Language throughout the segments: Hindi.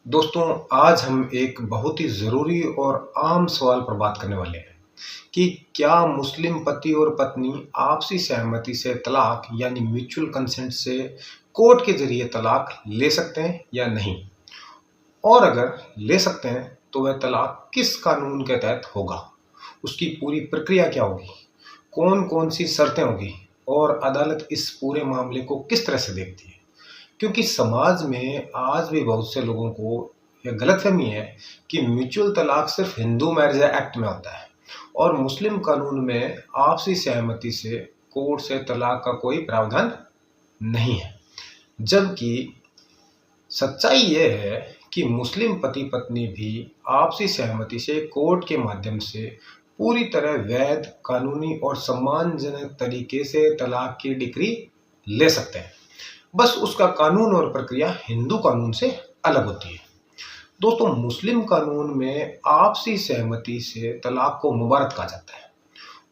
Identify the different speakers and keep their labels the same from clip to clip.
Speaker 1: दोस्तों, आज हम एक बहुत ही ज़रूरी और आम सवाल पर बात करने वाले हैं कि क्या मुस्लिम पति और पत्नी आपसी सहमति से तलाक यानी म्यूचुअल कंसेंट से कोर्ट के ज़रिए तलाक ले सकते हैं या नहीं? और अगर ले सकते हैं तो वह तलाक किस कानून के तहत होगा? उसकी पूरी प्रक्रिया क्या होगी? कौन-कौन सी शर्तें होगी? और अदालत इस पूरे मामले को किस तरह से देखती है? क्योंकि समाज में आज भी बहुत से लोगों को यह गलतफहमी है कि म्यूचुअल तलाक सिर्फ हिंदू मैरिज एक्ट में होता है और मुस्लिम कानून में आपसी सहमति से कोर्ट से तलाक का कोई प्रावधान नहीं है। जबकि सच्चाई यह है कि मुस्लिम पति पत्नी भी आपसी सहमति से कोर्ट के माध्यम से पूरी तरह वैध, कानूनी और सम्मानजनक तरीके से तलाक की डिक्री ले सकते हैं। बस उसका कानून और प्रक्रिया हिंदू कानून से अलग होती है। दोस्तों, मुस्लिम कानून में आपसी सहमति से तलाक को मुबारत कहा जाता है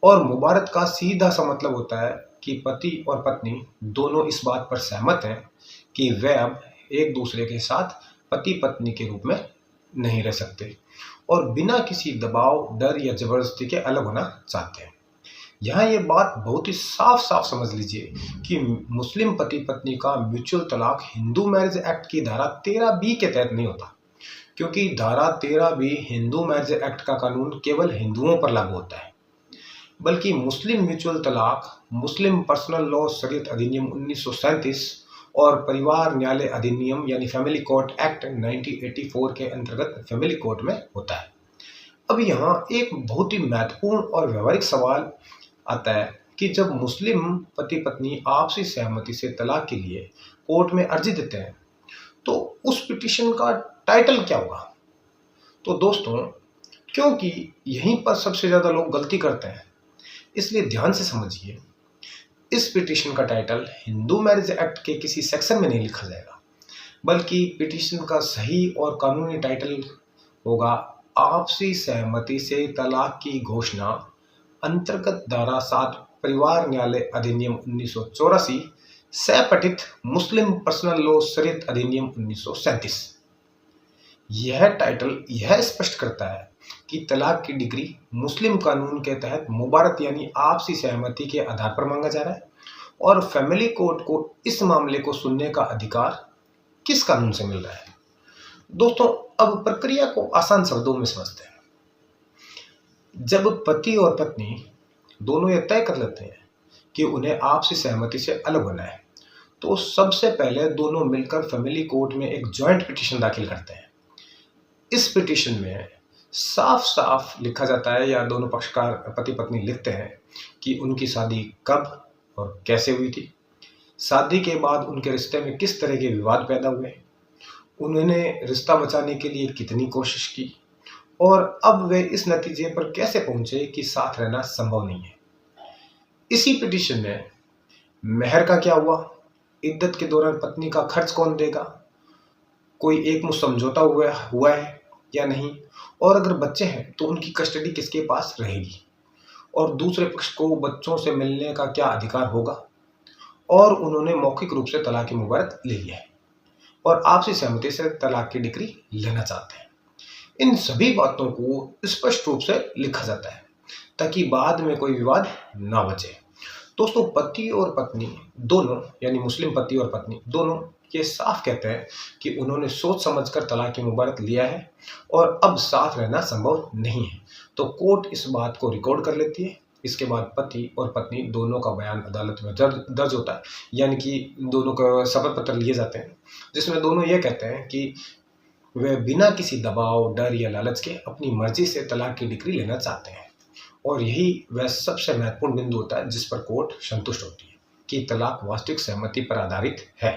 Speaker 1: और मुबारत का सीधा सा मतलब होता है कि पति और पत्नी दोनों इस बात पर सहमत हैं कि वे अब एक दूसरे के साथ पति पत्नी के रूप में नहीं रह सकते और बिना किसी दबाव, डर या जबरदस्ती के अलग होना चाहते हैं। यहाँ ये बात बहुत ही साफ साफ समझ लीजिए कि मुस्लिम पति पत्नी का म्यूचुअल तलाक हिंदू मैरिज एक्ट की धारा 13B के तहत नहीं होता, क्योंकि धारा 13B हिंदू मैरिज एक्ट का कानून केवल हिंदुओं पर लागू होता है। बल्कि मुस्लिम म्यूचुअल तलाक मुस्लिम पर्सनल लॉ शरीयत अधिनियम 1937 और परिवार न्यायालय अधिनियम यानी फैमिली कोर्ट एक्ट 1984 के अंतर्गत फैमिली कोर्ट में होता है। अब यहाँ एक बहुत ही महत्वपूर्ण और व्यवहारिक सवाल आता है कि जब मुस्लिम पति पत्नी आपसी सहमति से तलाक के लिए कोर्ट में अर्जी देते हैं तो उस पिटीशन का टाइटल क्या होगा? तो दोस्तों, क्योंकि यहीं पर सबसे ज़्यादा लोग गलती करते हैं, इसलिए ध्यान से समझिए। इस पिटीशन का टाइटल हिंदू मैरिज एक्ट के किसी सेक्शन में नहीं लिखा जाएगा, बल्कि पिटीशन का सही और कानूनी टाइटल होगा आपसी सहमति से तलाक की घोषणा अंतर्गत धारा 7 परिवार न्यायालय अधिनियम 1984 से पठित मुस्लिम पर्सनल लॉ शरीयत अधिनियम 1937। यह टाइटल यह स्पष्ट करता है कि तलाक की डिग्री मुस्लिम कानून के तहत मुबारत यानी आपसी सहमति के आधार पर मांगा जा रहा है और फैमिली कोर्ट को इस मामले को सुनने का अधिकार किस कानून से मिल रहा है। दोस्तों, अब प्रक्रिया को आसान शब्दों में समझते हैं। जब पति और पत्नी दोनों ये तय कर लेते हैं कि उन्हें आपसी सहमति से अलग होना है, तो सबसे पहले दोनों मिलकर फैमिली कोर्ट में एक जॉइंट पिटीशन दाखिल करते हैं। इस पिटीशन में साफ साफ लिखा जाता है या दोनों पक्षकार पति पत्नी लिखते हैं कि उनकी शादी कब और कैसे हुई थी, शादी के बाद उनके रिश्ते में किस तरह के विवाद पैदा हुए, उन्होंने रिश्ता बचाने के लिए कितनी कोशिश की और अब वे इस नतीजे पर कैसे पहुंचे कि साथ रहना संभव नहीं है। इसी पिटीशन में मेहर का क्या हुआ, इद्दत के दौरान पत्नी का खर्च कौन देगा, कोई एक मुश्त समझौता हुआ है या नहीं, और अगर बच्चे हैं तो उनकी कस्टडी किसके पास रहेगी, और दूसरे पक्ष को बच्चों से मिलने का क्या अधिकार होगा, और उन्होंने मौखिक रूप से तलाक की मुबारत ले लिया है और आपसी सहमति से तलाक की डिग्री लेना चाहते हैं। इन सभी बातों को स्पष्ट रूप से लिखा जाता है ताकि बाद में कोई विवाद ना बचे। दोस्तों, पति और पत्नी दोनों यानी मुस्लिम पति और पत्नी दोनों ये साफ कहते हैं कि उन्होंने सोच समझकर तलाक की मुबारत लिया है और अब साथ रहना संभव नहीं है। तो कोर्ट इस बात को रिकॉर्ड कर लेती है। इसके बाद पति और पत्नी दोनों का बयान अदालत में दर्ज होता है, यानी कि दोनों का शपथ पत्र लिए जाते हैं, जिसमें दोनों ये कहते हैं कि वे बिना किसी दबाव, डर या लालच के अपनी मर्जी से तलाक की डिग्री लेना चाहते हैं। और यही वह सबसे महत्वपूर्ण बिंदु होता है जिस पर कोर्ट संतुष्ट होती है कि तलाक वास्तविक सहमति पर आधारित है।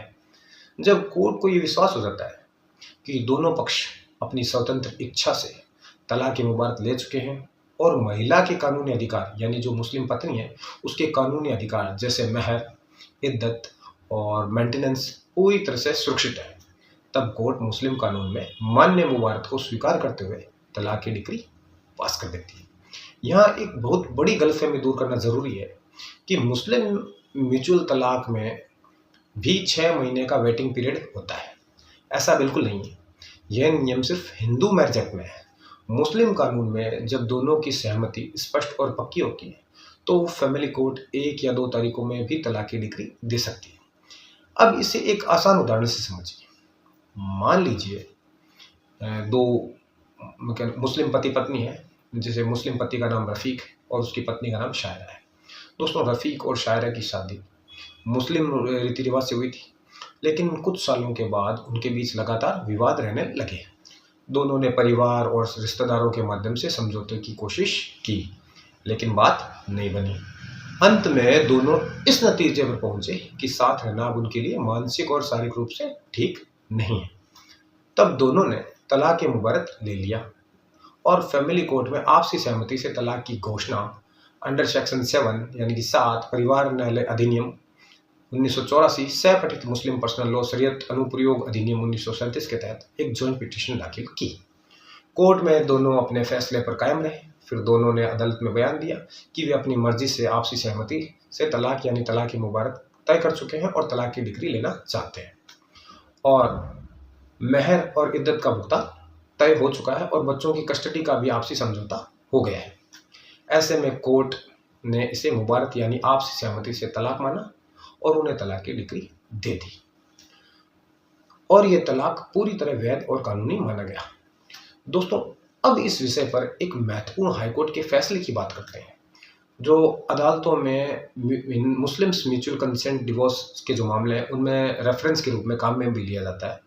Speaker 1: जब कोर्ट को ये विश्वास हो जाता है कि दोनों पक्ष अपनी स्वतंत्र इच्छा से तलाक की मुबारत ले चुके हैं और महिला के कानूनी अधिकार यानी जो मुस्लिम पत्नी है उसके कानूनी अधिकार जैसे मेहर, इद्दत और मेंटेनेंस पूरी तरह से सुरक्षित है, तब कोर्ट मुस्लिम कानून में मान्य मुबारत को स्वीकार करते हुए तलाक की डिग्री पास कर देती है। यहाँ एक बहुत बड़ी गलतफहमी दूर करना जरूरी है कि मुस्लिम म्यूचुअल तलाक में भी 6 महीने का वेटिंग पीरियड होता है। ऐसा बिल्कुल नहीं है। यह नियम सिर्फ हिंदू मैरिज एक्ट में है। मुस्लिम कानून में जब दोनों की सहमति स्पष्ट और पक्की होती है तो फैमिली कोर्ट 1 या 2 तारीखों में भी तलाक की डिग्री दे सकती है। अब इसे एक आसान उदाहरण से समझिए। मान लीजिए दो मुस्लिम पति पत्नी है, जैसे मुस्लिम पति का नाम रफ़ीक है और उसकी पत्नी का नाम शायरा है। दोस्तों, रफ़ीक और शायरा की शादी मुस्लिम रीति रिवाज से हुई थी, लेकिन कुछ सालों के बाद उनके बीच लगातार विवाद रहने लगे। दोनों ने परिवार और रिश्तेदारों के माध्यम से समझौते की कोशिश की, लेकिन बात नहीं बनी। अंत में दोनों इस नतीजे पर पहुंचे कि साथ रहना अब उनके लिए मानसिक और शारीरिक रूप से ठीक नहीं है। तब दोनों ने तलाक मुबारक ले लिया और फैमिली कोर्ट में आपसी सहमति से तलाक की घोषणा अंडर सेक्शन 7 यानी कि 7 परिवार न्यायालय अधिनियम 1984, सह पठित मुस्लिम पर्सनल लॉ शरीयत अनुप्रयोग अधिनियम 1937 के तहत एक जॉइंट पिटीशन दाखिल की। कोर्ट में दोनों अपने फैसले पर कायम रहे। फिर दोनों ने अदालत में बयान दिया कि वे अपनी मर्जी से आपसी सहमति से तलाक यानी तलाक मुबारक तय कर चुके हैं और तलाक की डिग्री लेना चाहते हैं, और मेहर और इद्दत का भुगतान तय हो चुका है और बच्चों की कस्टडी का भी आपसी समझौता हो गया है। ऐसे में कोर्ट ने इसे मुबारक यानी आपसी सहमति से तलाक माना और उन्हें तलाक की डिग्री दे दी, और यह तलाक पूरी तरह वैध और कानूनी माना गया। दोस्तों, अब इस विषय पर एक महत्वपूर्ण हाईकोर्ट के फैसले की बात करते हैं, जो अदालतों में मुस्लिम्स म्यूचुअल कंसेंट डिवोर्स के जो मामले हैं उनमें रेफरेंस के रूप में काम में भी लिया जाता है।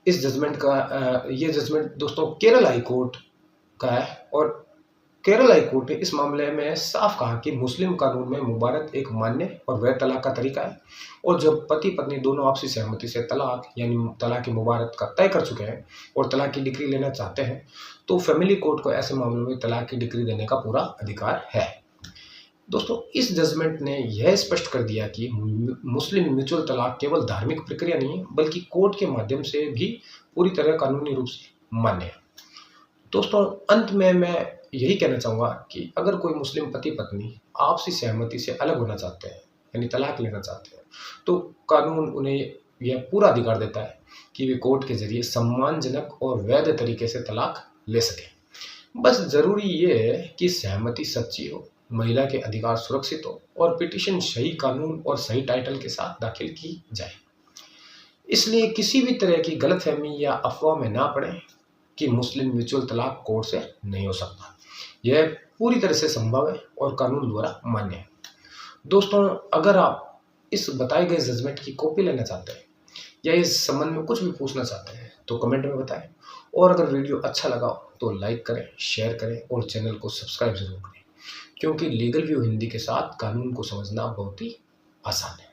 Speaker 1: इस जजमेंट का ये जजमेंट दोस्तों केरल हाई कोर्ट का है, और केरल हाई कोर्ट ने इस मामले में साफ कहा कि मुस्लिम कानून में मुबारक एक मान्य और वैध तलाक का तरीका है, और जब पति पत्नी दोनों आपसी सहमति से तलाक यानी तलाक मुबारक का तय कर चुके हैं और तलाक की डिग्री लेना चाहते हैं तो फैमिली कोर्ट को ऐसे मामलों में तलाक की डिग्री देने का पूरा अधिकार है। दोस्तों, इस जजमेंट ने यह स्पष्ट कर दिया कि मुस्लिम म्यूचुअल तलाक केवल धार्मिक प्रक्रिया नहीं है, बल्कि कोर्ट के माध्यम से भी पूरी तरह कानूनी रूप से मान्य है। दोस्तों, अंत में मैं यही कहना चाहूँगा कि अगर कोई मुस्लिम पति पत्नी आपसी सहमति से अलग होना चाहते हैं यानी तलाक लेना चाहते हैं, तो कानून उन्हें यह पूरा अधिकार देता है कि वे कोर्ट के जरिए सम्मानजनक और वैध तरीके से तलाक ले सकें। बस ज़रूरी ये है कि सहमति सच्ची हो, महिला के अधिकार सुरक्षित हो और पिटीशन सही कानून और सही टाइटल के साथ दाखिल की जाए। इसलिए किसी भी तरह की गलतफहमी या अफवाह में ना पड़े कि मुस्लिम म्यूचुअल तलाक कोर्ट से नहीं हो सकता। यह पूरी तरह से संभव है और कानून द्वारा मान्य है। दोस्तों, अगर आप इस बताए गए जजमेंट की कॉपी लेना चाहते हैं या इस संबंध में कुछ भी पूछना चाहते हैं तो कमेंट में बताएं, और अगर वीडियो अच्छा लगा तो लाइक करें, शेयर करें और चैनल को सब्सक्राइब जरूर करें, क्योंकि लीगल व्यू हिंदी के साथ कानून को समझना बहुत ही आसान है।